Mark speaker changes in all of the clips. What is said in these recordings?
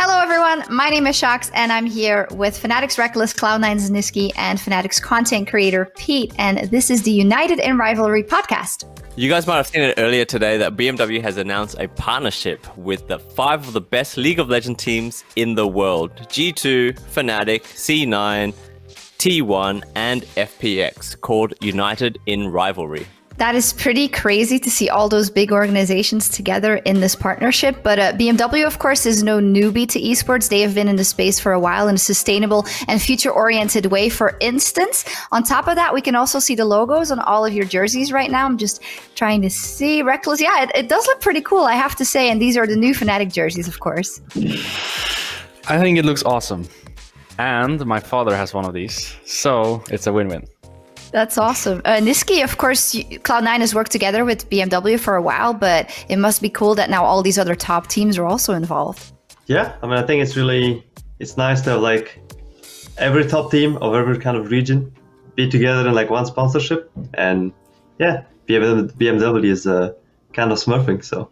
Speaker 1: Hello everyone, my name is Sjokz and I'm here with Fnatic's Rekkles, Cloud9's Nisqy and Fnatic's content creator Pete, and this is the United in Rivalry podcast.
Speaker 2: You guys might have seen it earlier today that BMW has announced a partnership with the 5 of the best League of Legends teams in the world. G2, Fnatic, C9, T1 and FPX, called United in Rivalry.
Speaker 1: That is pretty crazy to see all those big organizations together in this partnership. But BMW, of course, is no newbie to esports. They have been in the space for a while in a sustainable and future-oriented way. For instance, on top of that, we can also see the logos on all of your jerseys right now. I'm just trying to see. Rekkles, yeah, it does look pretty cool, I have to say. And these are the new Fnatic jerseys, of course.
Speaker 3: I think it looks awesome. And my father has one of these, so it's a win-win.
Speaker 1: That's awesome. Nisqy, of course, Cloud9 has worked together with BMW for a while, but it must be cool that now all these other top teams are also involved.
Speaker 4: Yeah, I mean, I think it's nice to have like every top team of every kind of region be together in like one sponsorship. And yeah, BMW is kind of smurfing, so.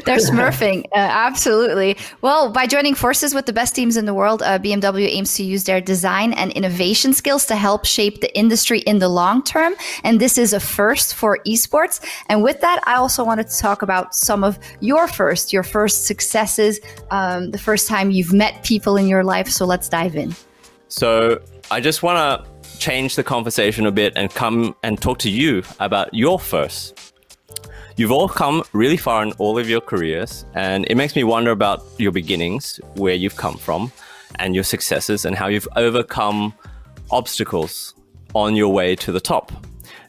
Speaker 1: They're smurfing, absolutely. Well, by joining forces with the best teams in the world, BMW aims to use their design and innovation skills to help shape the industry in the long term. And this is a first for esports. And with that, I also wanted to talk about some of your first successes, the first time you've met people in your life. So let's dive in.
Speaker 2: So I just want to change the conversation a bit and come and talk to you about your first. You've all come really far in all of your careers, and it makes me wonder about your beginnings, where you've come from, and your successes, and how you've overcome obstacles on your way to the top.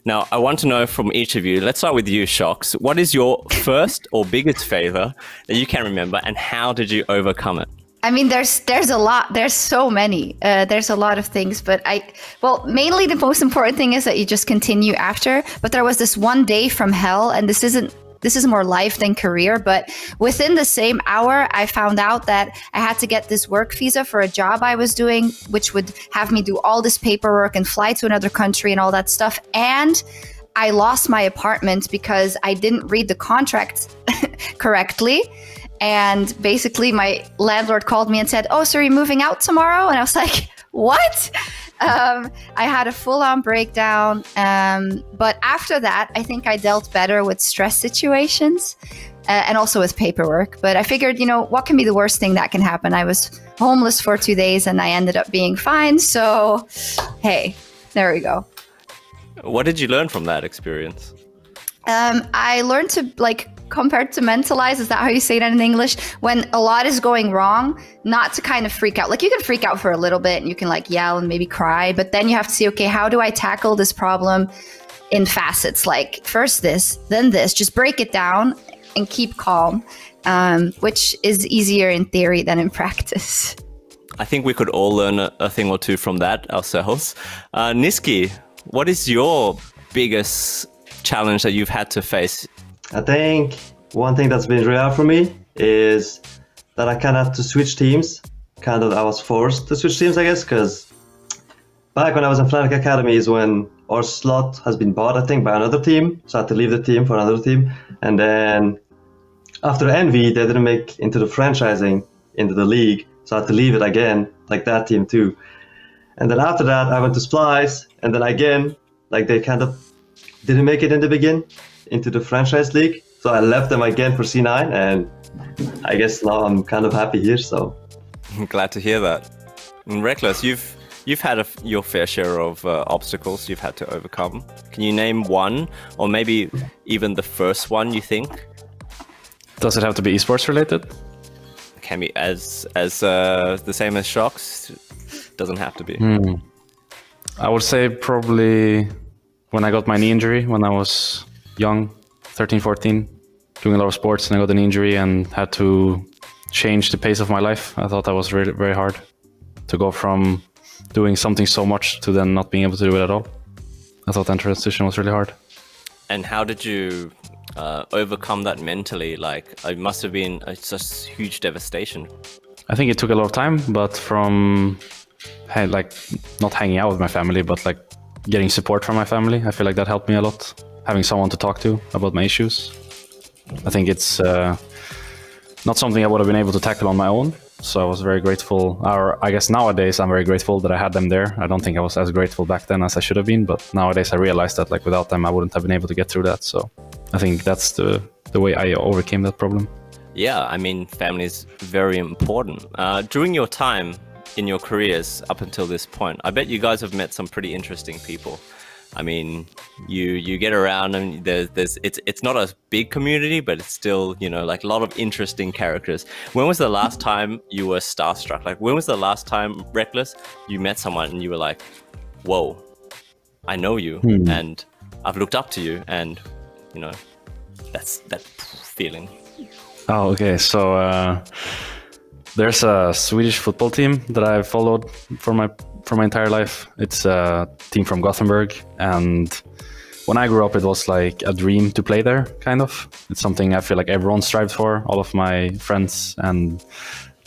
Speaker 2: Now, I want to know from each of you, let's start with you, Sjokz. What is your first or biggest failure that you can remember, and how did you overcome it?
Speaker 1: I mean, there's a lot. There's so many. There's a lot of things, but mainly the most important thing is that you just continue after. But there was this one day from hell, and this is more life than career. But within the same hour, I found out that I had to get this work visa for a job I was doing, which would have me do all this paperwork and fly to another country and all that stuff. And I lost my apartment because I didn't read the contract correctly. And basically my landlord called me and said, "Oh, so you're moving out tomorrow?" And I was like, what? I had a full-on breakdown. But after that, I think I dealt better with stress situations and also with paperwork. But I figured, what can be the worst thing that can happen? I was homeless for 2 days and I ended up being fine. So, hey, there we go.
Speaker 2: What did you learn from that experience?
Speaker 1: I learned to compartmentalize, is that how you say that in English? When a lot is going wrong, not to kind of freak out. Like you can freak out for a little bit and you can yell and maybe cry, but then you have to see, okay, how do I tackle this problem in facets? Like first this, then this, just break it down and keep calm, which is easier in theory than in practice.
Speaker 2: I think we could all learn a thing or two from that ourselves. Nisqy, what is your biggest challenge that you've had to face?
Speaker 4: I think one thing that's been really hard for me is that I kind of had to switch teams. I was forced to switch teams, I guess, because back when I was in Fnatic Academy is when our slot has been bought, I think, by another team. So I had to leave the team for another team. And then after Envy, they didn't make into the franchising, into the league. So I had to leave it again, like that team too. And then after that, I went to Splice. And then again, they kind of didn't make it in the beginning into the franchise league. So I left them again for C9, and I guess now I'm kind of happy here, so.
Speaker 2: I'm glad to hear that. And Rekkles, you've had your fair share of obstacles you've had to overcome. Can you name one, or maybe even the first one you think?
Speaker 3: Does it have to be esports related?
Speaker 2: Can be as the same as Sjokz. Doesn't have to be.
Speaker 3: I would say probably when I got my knee injury when I was young, 13, 14, doing a lot of sports, and I got an injury and had to change the pace of my life. I thought that was really very hard to go from doing something so much to then not being able to do it at all. I thought that transition was really hard.
Speaker 2: And how did you overcome that mentally? It must have been such huge devastation.
Speaker 3: I think it took a lot of time, but from not hanging out with my family, but getting support from my family, I feel like that helped me a lot. Having someone to talk to about my issues. I think it's not something I would have been able to tackle on my own. So I was very grateful, or I guess nowadays I'm very grateful that I had them there. I don't think I was as grateful back then as I should have been, but nowadays I realized that like without them I wouldn't have been able to get through that. So I think that's the way I overcame that problem.
Speaker 2: Yeah, I mean, family is very important. During your time in your careers up until this point, I bet you guys have met some pretty interesting people. I mean, you get around and it's not a big community, but it's still, you know, like a lot of interesting characters. When was the last time you were starstruck? Like, when was the last time, Rekkles, you met someone and you were like, whoa, I know you and I've looked up to you, and, you know, that's that feeling.
Speaker 3: Oh, okay. So there's a Swedish football team that I followed for my entire life. It's a team from Gothenburg, and when I grew up it was like a dream to play there, kind of. It's something I feel like everyone strived for. All of my friends and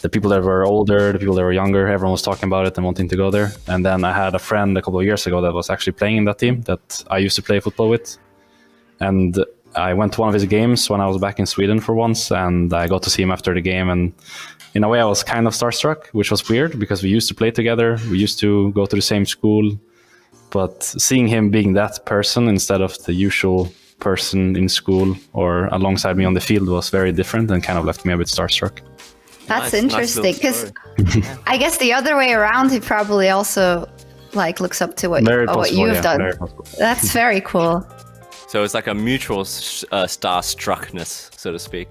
Speaker 3: the people that were older, the people that were younger, everyone was talking about it and wanting to go there. And then I had a friend a couple of years ago that was actually playing in that team that I used to play football with, and I went to one of his games when I was back in Sweden for once, and I got to see him after the game, and in a way I was kind of starstruck, which was weird because we used to play together, we used to go to the same school, but seeing him being that person instead of the usual person in school or alongside me on the field was very different and kind of left me a bit starstruck.
Speaker 1: That's interesting, because I guess the other way around, he probably also like looks up to what you've done. That's very cool.
Speaker 2: So it's like a mutual starstruckness, so to speak.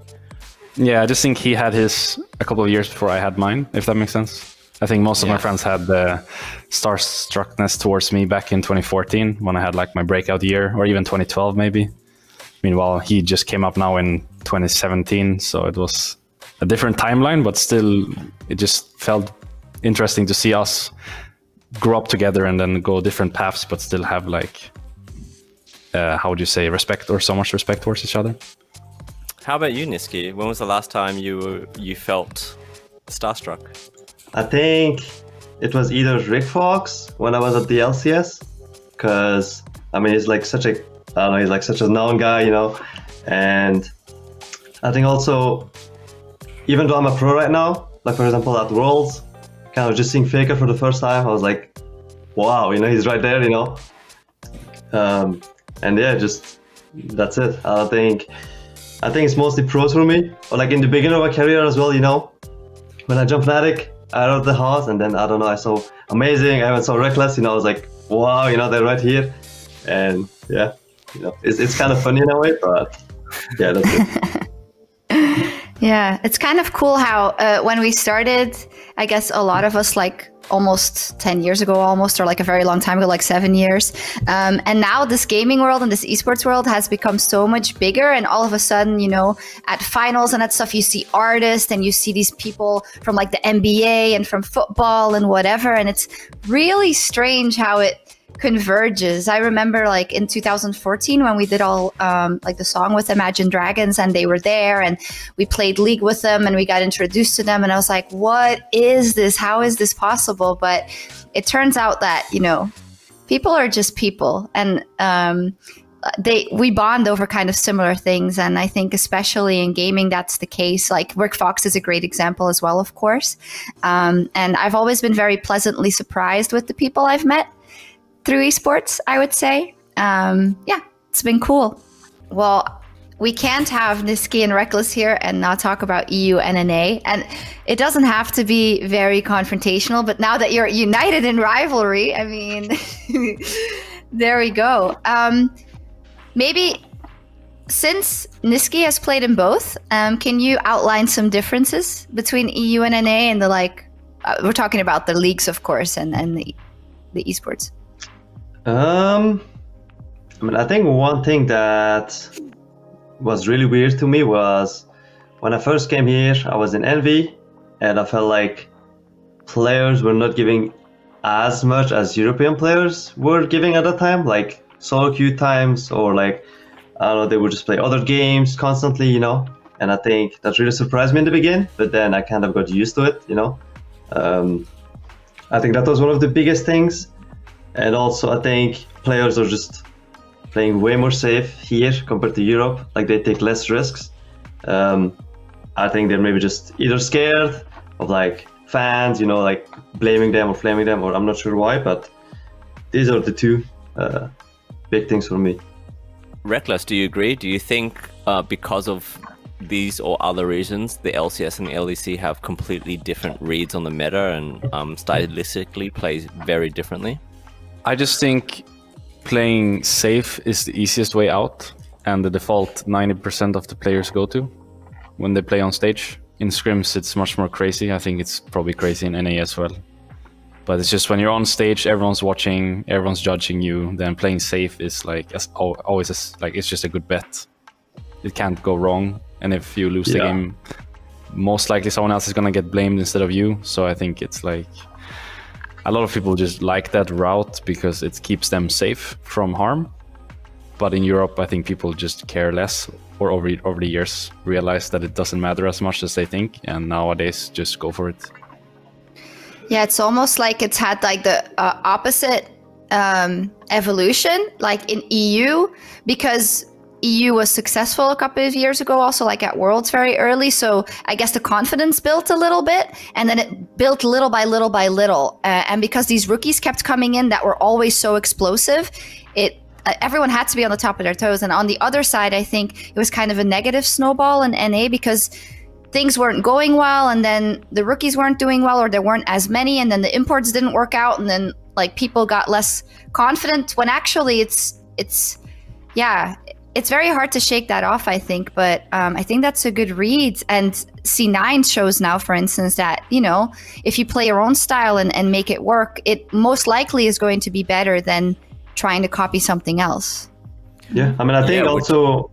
Speaker 3: Yeah, I just think he had his a couple of years before I had mine, if that makes sense. I think most of my friends had the starstruckness towards me back in 2014 when I had like my breakout year, or even 2012 maybe. Meanwhile, he just came up now in 2017, so it was a different timeline, but still it just felt interesting to see us grow up together and then go different paths, but still have like, how would you say, respect, or so much respect towards each other.
Speaker 2: How about you, Nisqy? When was the last time you felt starstruck?
Speaker 4: I think it was either Rick Fox when I was at the LCS, because I mean he's like such a, I don't know, he's like such a known guy, you know, and I think also, even though I'm a pro right now, like for example at Worlds, kind of just seeing Faker for the first time, I was like, wow, you know, he's right there, you know, and yeah, just that's it. I think it's mostly pros for me, or like in the beginning of my career as well, you know, when I jumped Fnatic out of the house, and then I don't know, I saw Amazing, I even saw Rekkles, you know, I was like, wow, you know, they're right here, and yeah, you know, it's kind of funny in a way, but yeah, that's it.
Speaker 1: Yeah, it's kind of cool how when we started, I guess a lot of us like almost 10 years ago almost, or like a very long time ago, like 7 years. And now this gaming world and this esports world has become so much bigger. And all of a sudden, you know, at finals and that stuff, you see artists and you see these people from like the NBA and from football and whatever. And it's really strange how it converges. I remember like in 2014 when we did all like the song with Imagine Dragons, and they were there and we played League with them and we got introduced to them, and I was like, what is this? How is this possible? But it turns out that, you know, people are just people, and we bond over kind of similar things. And I think especially in gaming, that's the case. Like Rick Fox is a great example as well, of course. And I've always been very pleasantly surprised with the people I've met through esports, I would say. Yeah, it's been cool. Well, we can't have Nisqy and Rekkles here and not talk about EU and NA. And it doesn't have to be very confrontational, but now that you're united in Rivalry, I mean, there we go. Maybe since Nisqy has played in both, can you outline some differences between EU and NA and the like, we're talking about the leagues, of course, and the esports.
Speaker 4: I mean, I think one thing that was really weird to me was when I first came here, I was in Envy, and I felt like players were not giving as much as European players were giving at that time, like solo queue times, or like, I don't know, they would just play other games constantly, you know, and I think that really surprised me in the beginning, but then I kind of got used to it, you know. I think that was one of the biggest things. And also, I think players are just playing way more safe here compared to Europe. Like, they take less risks. I think they're maybe just either scared of like fans, you know, like blaming them or flaming them, or I'm not sure why, but these are the two big things for me.
Speaker 2: Rekkles, do you agree? Do you think because of these or other reasons, the LCS and the LEC have completely different reads on the meta and stylistically plays very differently?
Speaker 3: I just think playing safe is the easiest way out, and the default 90% of the players go to when they play on stage. In scrims, it's much more crazy. I think it's probably crazy in NA as well. But it's just when you're on stage, everyone's watching, everyone's judging you. Then playing safe is like it's just a good bet. It can't go wrong. And if you lose the game, most likely someone else is gonna get blamed instead of you. So I think it's like a lot of people just like that route because it keeps them safe from harm. But in Europe, I think people just care less, or over the years realize that it doesn't matter as much as they think, and nowadays just go for it.
Speaker 1: Yeah, it's almost like it's had like the opposite evolution, like in EU, because EU was successful a couple of years ago, also like at Worlds very early. So I guess the confidence built a little bit, and then it built little by little by little. And because these rookies kept coming in that were always so explosive, everyone had to be on the top of their toes. And on the other side, I think it was kind of a negative snowball in NA because things weren't going well, and then the rookies weren't doing well, or there weren't as many, and then the imports didn't work out, and then like people got less confident when actually it's very hard to shake that off, I think. But I think that's a good read. And C9 shows now, for instance, that, you know, if you play your own style and make it work, it most likely is going to be better than trying to copy something else.
Speaker 4: Yeah, I mean, I think also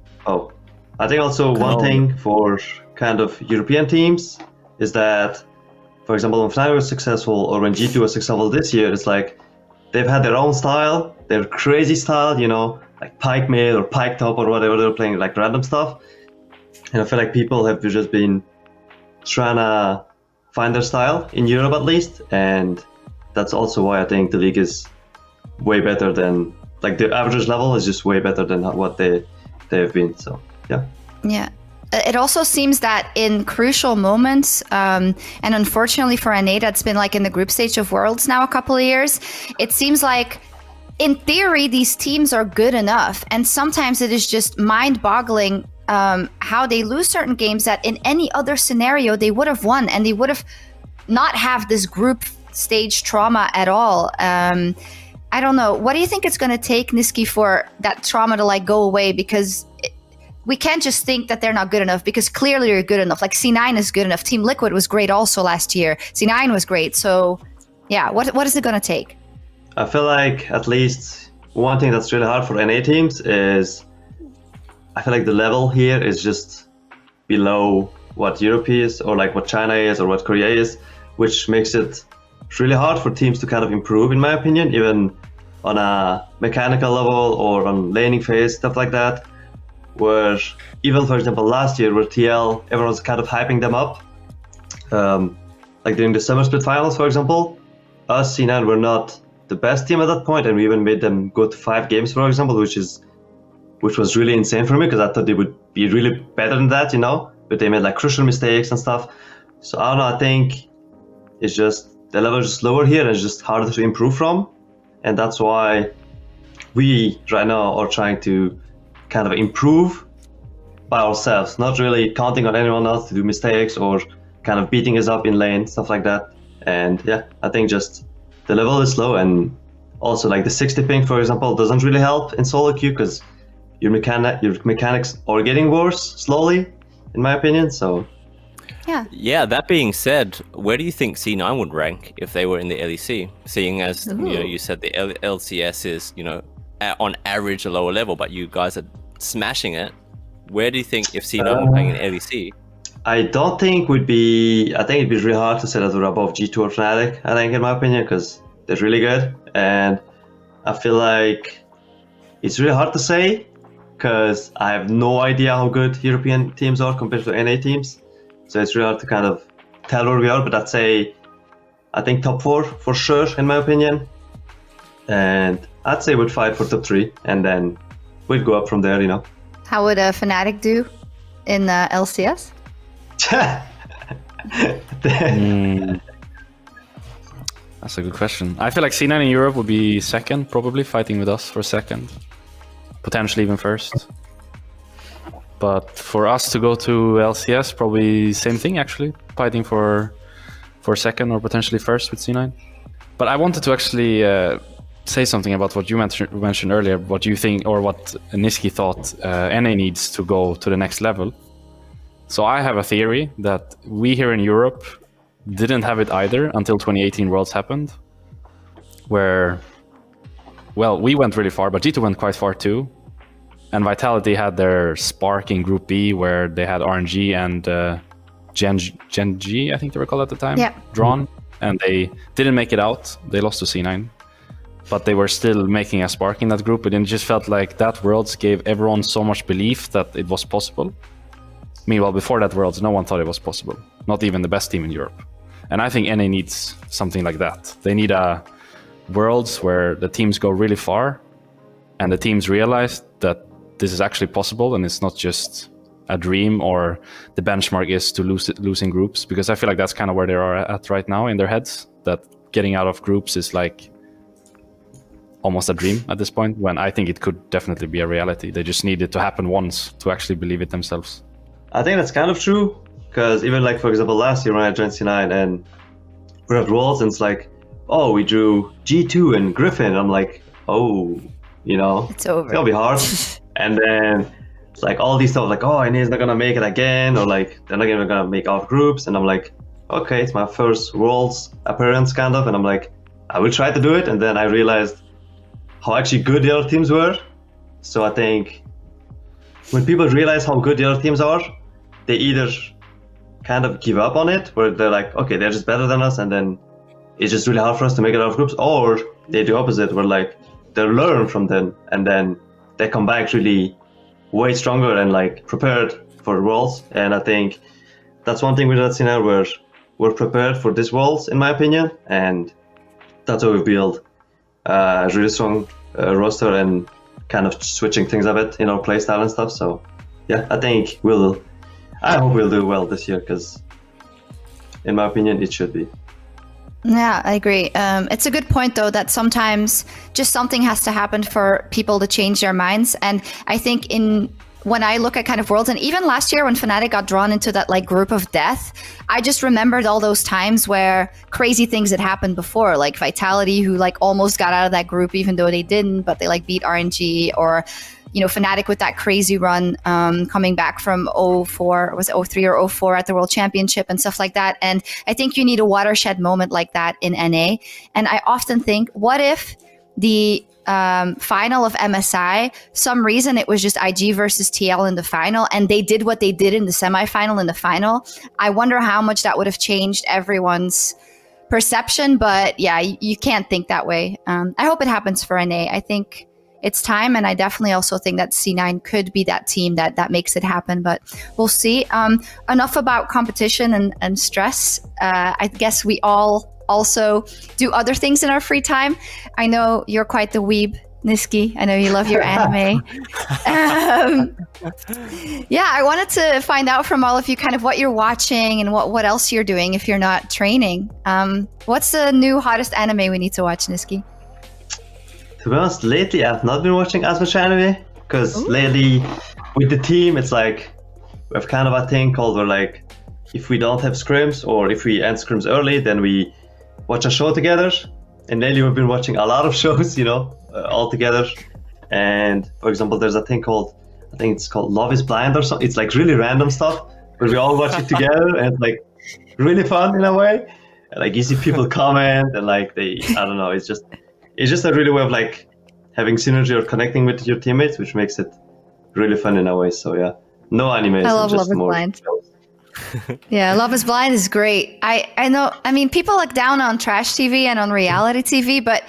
Speaker 4: one thing for kind of European teams is that, for example, when Fnatic was successful or when G2 was successful this year, it's like they've had their own style, their crazy style, you know, like pike mid or pike top or whatever, they're playing like random stuff. And I feel like people have just been trying to find their style in Europe at least, and that's also why I think the league is way better than, like, the average level is just way better than what they've been. So yeah.
Speaker 1: It also seems that in crucial moments, and unfortunately for NA, that's been like in the group stage of Worlds now a couple of years, it seems like in theory these teams are good enough, and sometimes it is just mind-boggling how they lose certain games that in any other scenario they would have won, and they would have not have this group stage trauma at all. I don't know. What do you think it's going to take, Nisqy, for that trauma to like go away? Because we can't just think that they're not good enough, because clearly you're good enough. Like C9 is good enough. Team Liquid was great also last year. C9 was great. So yeah, what is it going to take?
Speaker 4: I feel like at least one thing that's really hard for NA teams is I feel like the level here is just below what Europe is, or like what China is, or what Korea is, which makes it really hard for teams to kind of improve, in my opinion, even on a mechanical level or on laning phase, stuff like that. Where even, for example, last year, where TL, everyone was kind of hyping them up, like during the Summer Split Finals, for example, us, C9, were not the best team at that point, and we even made them go to 5 games, for example, which was really insane for me, because I thought they would be really better than that, you know, but they made like crucial mistakes and stuff. So I don't know, I think it's just the level is just lower here, and it's just harder to improve from, and that's why we right now are trying to kind of improve by ourselves, not really counting on anyone else to do mistakes or kind of beating us up in lane, stuff like that. And yeah, I think just the level is low, and also like the 60 ping, for example, doesn't really help in solo queue, because your mechanics are getting worse slowly, in my opinion. So
Speaker 2: yeah, that being said, where do you think C9 would rank if they were in the LEC, seeing as you know, you said the LCS is, you know, on average a lower level, but you guys are smashing it? Where do you think if C9 were playing in LEC?
Speaker 4: I don't think would be. I think it'd be really hard to say that we're above G2 or Fnatic, I think, in my opinion, because they're really good. And I feel like it's really hard to say, because I have no idea how good European teams are compared to NA teams. So it's really hard to kind of tell where we are. But I'd say, I think top 4 for sure, in my opinion. And I'd say we'd fight for top 3, and then we'd go up from there, you know.
Speaker 1: How would Fnatic do in LCS?
Speaker 3: That's a good question. I feel like C9 in Europe would be second, probably fighting with us for second, potentially even first. But for us to go to LCS, probably same thing actually, fighting for second or potentially first with C9. But I wanted to actually say something about what you mentioned earlier, what you think or what Nisqy thought NA needs to go to the next level. So I have a theory that we here in Europe didn't have it either until 2018 Worlds happened, where, well, we went really far, but G2 went quite far too. And Vitality had their spark in Group B, where they had RNG and Gen G, I think they were called at the time, drawn. And they didn't make it out. They lost to C9. But they were still making a spark in that group. And it just felt like that Worlds gave everyone so much belief that it was possible. Meanwhile, before that Worlds, no one thought it was possible. Not even the best team in Europe. And I think NA needs something like that. They need a Worlds where the teams go really far and the teams realize that this is actually possible and it's not just a dream or the benchmark is to lose in groups. Because I feel like that's kind of where they are at right now in their heads, that getting out of groups is like almost a dream at this point, when I think it could definitely be a reality. They just need it to happen once to actually believe it themselves.
Speaker 4: I think that's kind of true, because even like, for example, last year when I joined C9 and we're at Worlds and it's like, oh, we drew G2 and Griffin. I'm like, oh, you know,
Speaker 1: it's over.
Speaker 4: It's gonna be hard. And then it's like all these stuff like, oh, NA is not gonna make it again, or like they're not even gonna make out groups. And I'm like, okay, it's my first Worlds appearance kind of, and I'm like, I will try to do it. And then I realized how actually good the other teams were. So I think when people realize how good the other teams are, they either kind of give up on it, where they're like, okay, they're just better than us, and then it's just really hard for us to make it out of groups, or they do opposite, where like they learn from them and then they come back really way stronger and like prepared for Worlds. And I think that's one thing with that scene where we're prepared for this Worlds, in my opinion, and that's how we build a really strong roster and kind of switching things a bit in our playstyle and stuff. So yeah, I hope we'll do well this year, because in my opinion it should be.
Speaker 1: Yeah, I agree. It's a good point, though, that sometimes just something has to happen for people to change their minds. And I think when I look at kind of Worlds, and even last year when Fnatic got drawn into that like group of death, I just remembered all those times where crazy things had happened before, like Vitality, who like almost got out of that group even though they didn't, but they like beat RNG, or you know, Fnatic with that crazy run coming back from 04, was it 03 or 04 at the World Championship and stuff like that. And I think you need a watershed moment like that in NA. And I often think, what if the final of MSI, some reason it was just IG versus TL in the final, and they did what they did in the semifinal in the final? I wonder how much that would have changed everyone's perception. But yeah, you can't think that way. I hope it happens for NA. I think it's time, and I definitely also think that C9 could be that team that makes it happen, but we'll see. Enough about competition and stress. I guess we all also do other things in our free time. I know you're quite the weeb, Nisqy. I know you love your anime. Yeah, I wanted to find out from all of you kind of what you're watching and what else you're doing if you're not training. What's the new hottest anime we need to watch, Nisqy?
Speaker 4: To be honest, lately I've not been watching as much anime, because lately with the team it's like we have kind of a thing called where like if we don't have scrims, or if we end scrims early, then we watch a show together. And lately we've been watching a lot of shows, you know, all together. And for example, there's a thing called, I think it's called Love is Blind or something. It's like really random stuff where we all watch it together, and it's like really fun in a way. And, like you see people comment and like I don't know, it's just a really way of like having synergy or connecting with your teammates, which makes it really fun in a way. So yeah, no anime.
Speaker 1: I love Love is Blind. Yeah, Love is Blind is great. I know, I mean, people look down on trash TV and on reality TV, but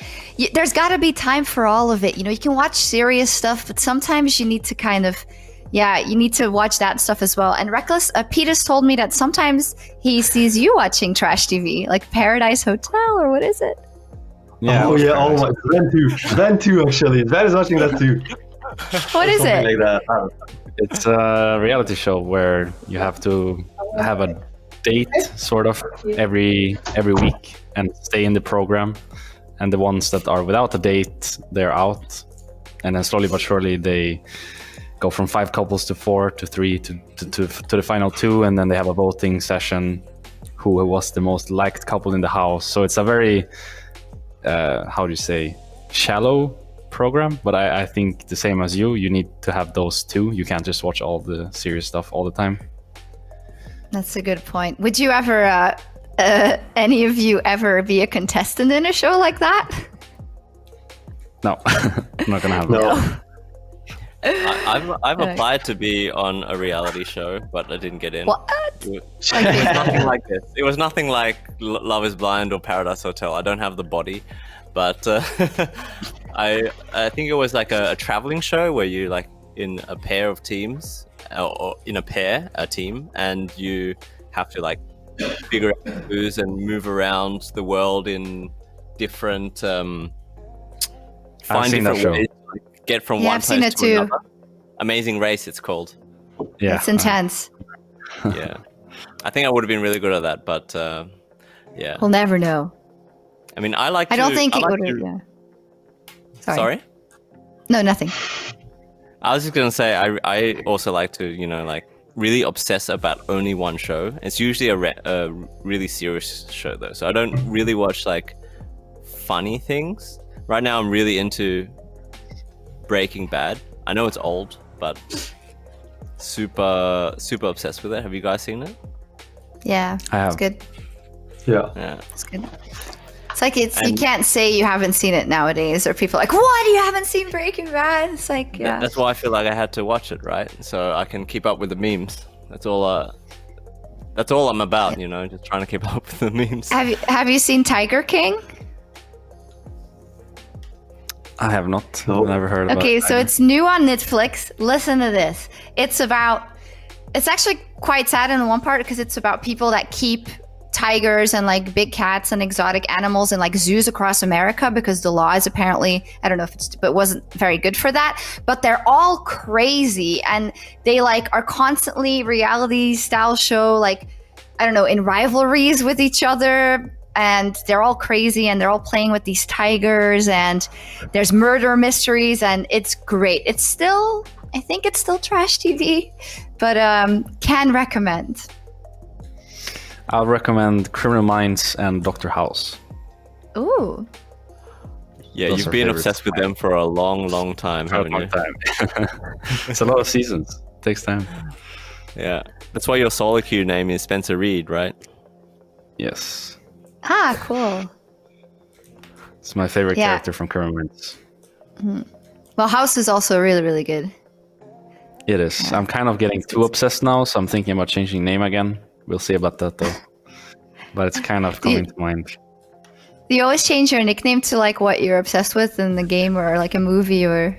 Speaker 1: there's got to be time for all of it. You know, you can watch serious stuff, but sometimes you need to kind of, you need to watch that stuff as well. And Rekkles, Pete has told me that sometimes he sees you watching trash TV, like Paradise Hotel, or what is it?
Speaker 3: Yeah.
Speaker 4: Oh yeah. Oh my. Then too. Actually, Van is watching that too.
Speaker 1: What is it?
Speaker 4: Like that.
Speaker 3: It's a reality show where you have to have a date sort of every week and stay in the program. And the ones that are without a date, they're out. And then slowly but surely they go from 5 couples to 4 to 3 to the final 2, and then they have a voting session who was the most liked couple in the house. So it's a very how do you say, shallow program, but I think the same as you need to have those two. You can't just watch all the serious stuff all the time.
Speaker 1: That's a good point. Would you ever any of you ever be a contestant in a show like that?
Speaker 3: No. I'm not gonna have
Speaker 4: No.
Speaker 2: I've applied to be on a reality show, but I didn't get in.
Speaker 1: What?
Speaker 2: It was nothing like this. It was nothing like Love is Blind or Paradise Hotel. I don't have the body, but I think it was like a traveling show where you like in a pair of teams, or in a team, and you have to like figure out clues and move around the world in different find different ways to like, get from one place to another. Amazing Race, it's called.
Speaker 3: Yeah,
Speaker 1: it's intense.
Speaker 2: Yeah, I think I would have been really good at that, but yeah,
Speaker 1: We'll never know.
Speaker 2: I mean, I like.
Speaker 1: I don't think it
Speaker 2: like
Speaker 1: would have. Yeah.
Speaker 2: Sorry.
Speaker 1: No, nothing.
Speaker 2: I was just gonna say I also like to, you know, like really obsess about only one show. It's usually a really serious show though, so I don't really watch like funny things. Right now I'm really into Breaking Bad. I know it's old, but super obsessed with it. Have you guys seen it?
Speaker 1: Yeah,
Speaker 3: I have.
Speaker 1: it's good.
Speaker 2: Yeah.
Speaker 1: It's good. It's like you can't say you haven't seen it nowadays, or people are like, what? You haven't seen Breaking Bad? It's like, yeah.
Speaker 2: That's why I feel like I had to watch it, right? So I can keep up with the memes. That's all I'm about, you know, just trying to keep up with the memes.
Speaker 1: Have you seen Tiger King?
Speaker 3: I have not.
Speaker 4: No.
Speaker 3: Never heard about it.
Speaker 1: Okay, so it's new on Netflix. Listen to this. It's actually quite sad in one part because it's about people that keep tigers and like big cats and exotic animals in like zoos across America, because the law is apparently, I don't know if but wasn't very good for that. But they're all crazy, and they like are constantly reality style show, like, I don't know, in rivalries with each other. And they're all crazy, and they're all playing with these tigers, and there's murder mysteries, and it's great. I think it's still trash TV, but can recommend.
Speaker 3: I'll recommend Criminal Minds and Dr. House.
Speaker 1: Ooh.
Speaker 2: Yeah,
Speaker 3: Those
Speaker 2: you've
Speaker 3: are
Speaker 2: been
Speaker 3: favorites.
Speaker 2: obsessed with them for a long time, haven't you?
Speaker 3: It's a lot of seasons. It takes time.
Speaker 2: Yeah, that's why your solo queue name is Spencer Reed, right?
Speaker 3: Yes.
Speaker 1: Ah, cool.
Speaker 3: It's my favorite
Speaker 1: Yeah.
Speaker 3: character from Criminal Minds.
Speaker 1: Well, House is also really, really good.
Speaker 3: It is. I'm kind of getting too obsessed now, so I'm thinking about changing name again. We'll see about that though. But it's kind of coming to mind.
Speaker 1: Do you always change your nickname to like what you're obsessed with in the game, or like a movie, or?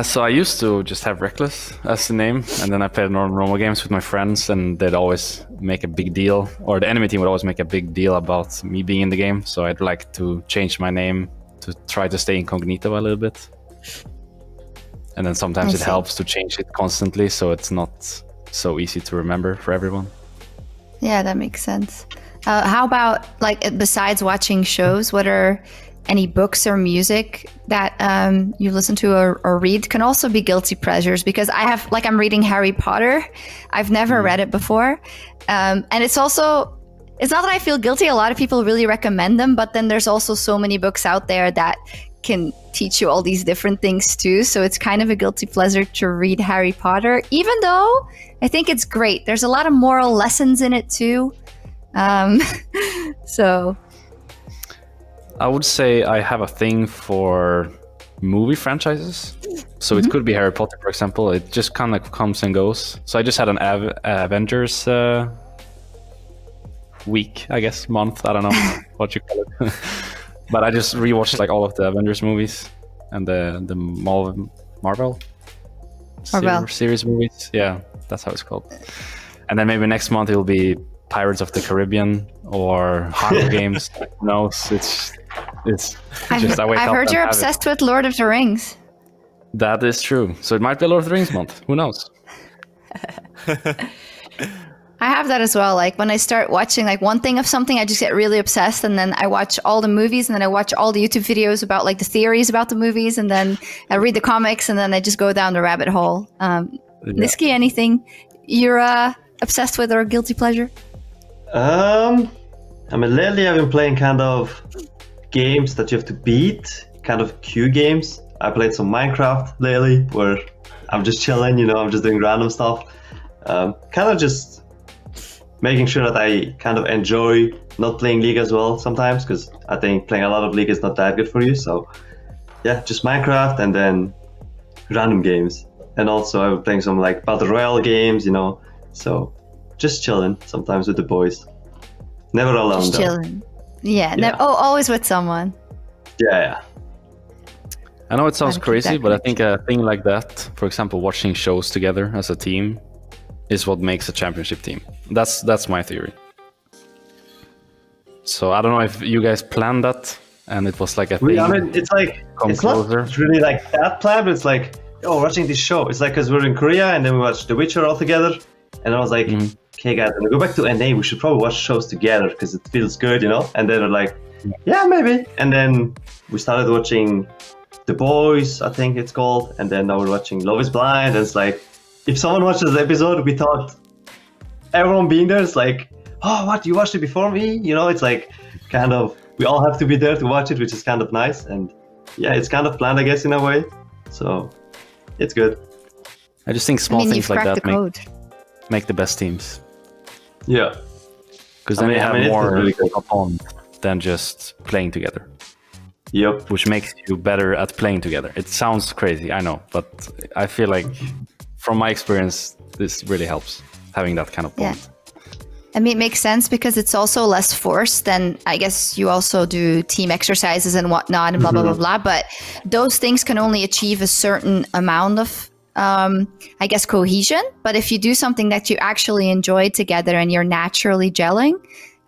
Speaker 3: So I used to just have Rekkles as the name, and then I played normal games with my friends, and they'd always make a big deal, or the enemy team would always make a big deal about me being in the game. So I'd like to change my name to try to stay incognito a little bit. And then sometimes
Speaker 1: I
Speaker 3: it
Speaker 1: see.
Speaker 3: helps to change it constantly, so it's not so easy to remember for everyone.
Speaker 1: Yeah, that makes sense. How about, like, besides watching shows, what are any books or music that you listen to or read? Can also be guilty pleasures, because I'm reading Harry Potter. I've never read it before. And it's not that I feel guilty. A lot of people really recommend them, but then there's also so many books out there that can teach you all these different things too. So it's kind of a guilty pleasure to read Harry Potter, even though I think it's great. There's a lot of moral lessons in it too. So
Speaker 3: I would say I have a thing for movie franchises. So it could be Harry Potter, for example. It just kind of comes and goes. So I just had an Avengers week, I guess, month. I don't know what you call it. But I just rewatched like all of the Avengers movies and the Marvel series movies. Yeah, that's how it's called. And then maybe next month it will be Pirates of the Caribbean or Hunger Games. Who knows? It's just I wake up.
Speaker 1: I've heard
Speaker 3: and
Speaker 1: you're
Speaker 3: have it.
Speaker 1: obsessed with Lord of the Rings.
Speaker 3: That is true. So it might be Lord of the Rings month. Who knows?
Speaker 1: I have that as well. Like when I start watching like one thing of something, I just get really obsessed, and then I watch all the movies, and then I watch all the YouTube videos about like the theories about the movies, and then I read the comics, and then I just go down the rabbit hole. Nisqy, anything you're obsessed with or guilty pleasure?
Speaker 4: I mean, lately I've been playing kind of games that you have to beat, kind of queue games. I played some Minecraft lately, where I'm just chilling, you know, I'm just doing random stuff. Kind of just making sure that I kind of enjoy not playing League as well sometimes, because I think playing a lot of League is not that good for you. So yeah, just Minecraft and then random games. And also I was playing some like Battle Royale games, you know, so just chilling sometimes with the boys. Never alone
Speaker 1: just
Speaker 4: though.
Speaker 1: Chilling. Yeah. Always with someone.
Speaker 4: Yeah.
Speaker 3: I know it sounds
Speaker 1: Gotta keep
Speaker 3: crazy,
Speaker 1: that
Speaker 3: but I think a thing like that, for example, watching shows together as a team, is what makes a championship team. That's my theory. So I don't know if you guys planned that, and it was like a thing.
Speaker 4: I mean, it's like, it's
Speaker 3: closer.
Speaker 4: not really like that plan, but it's like, oh, watching this show. It's like, because we're in Korea, and then we watched The Witcher all together, and I was like, okay guys, when we go back to NA, we should probably watch shows together, because it feels good, you know? And then we're like, yeah, maybe. And then we started watching The Boys, I think it's called, and then now we're watching Love is Blind, and it's like, if someone watches the episode, we thought everyone being there is like, oh, what, you watched it before me? You know, it's like, kind of, we all have to be there to watch it, which is kind of nice, and yeah, it's kind of planned, I guess, in a way, so it's good.
Speaker 3: I just think small things like that make the best teams.
Speaker 4: Yeah.
Speaker 3: Because then you have more upon than just playing together.
Speaker 4: Yep.
Speaker 3: Which makes you better at playing together. It sounds crazy, I know, but I feel like from my experience, this really helps, having that kind of bond.
Speaker 1: Yeah. I mean, it makes sense because it's also less forced than, I guess you also do team exercises and whatnot and blah, blah, blah, blah. But those things can only achieve a certain amount of, I guess, cohesion. But if you do something that you actually enjoy together and you're naturally gelling,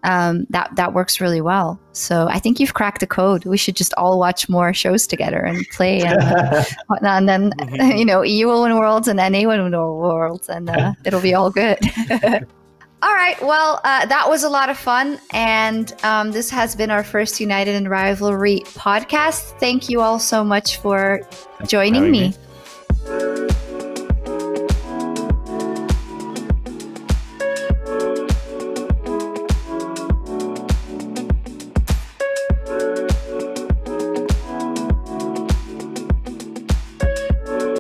Speaker 1: that works really well. So I think you've cracked the code. We should just all watch more shows together and play and whatnot. And then, you know, EU will win Worlds and NA will win Worlds, and it'll be all good. All right. Well, that was a lot of fun. And this has been our first United and Rivalry podcast. Thank you all so much for joining me.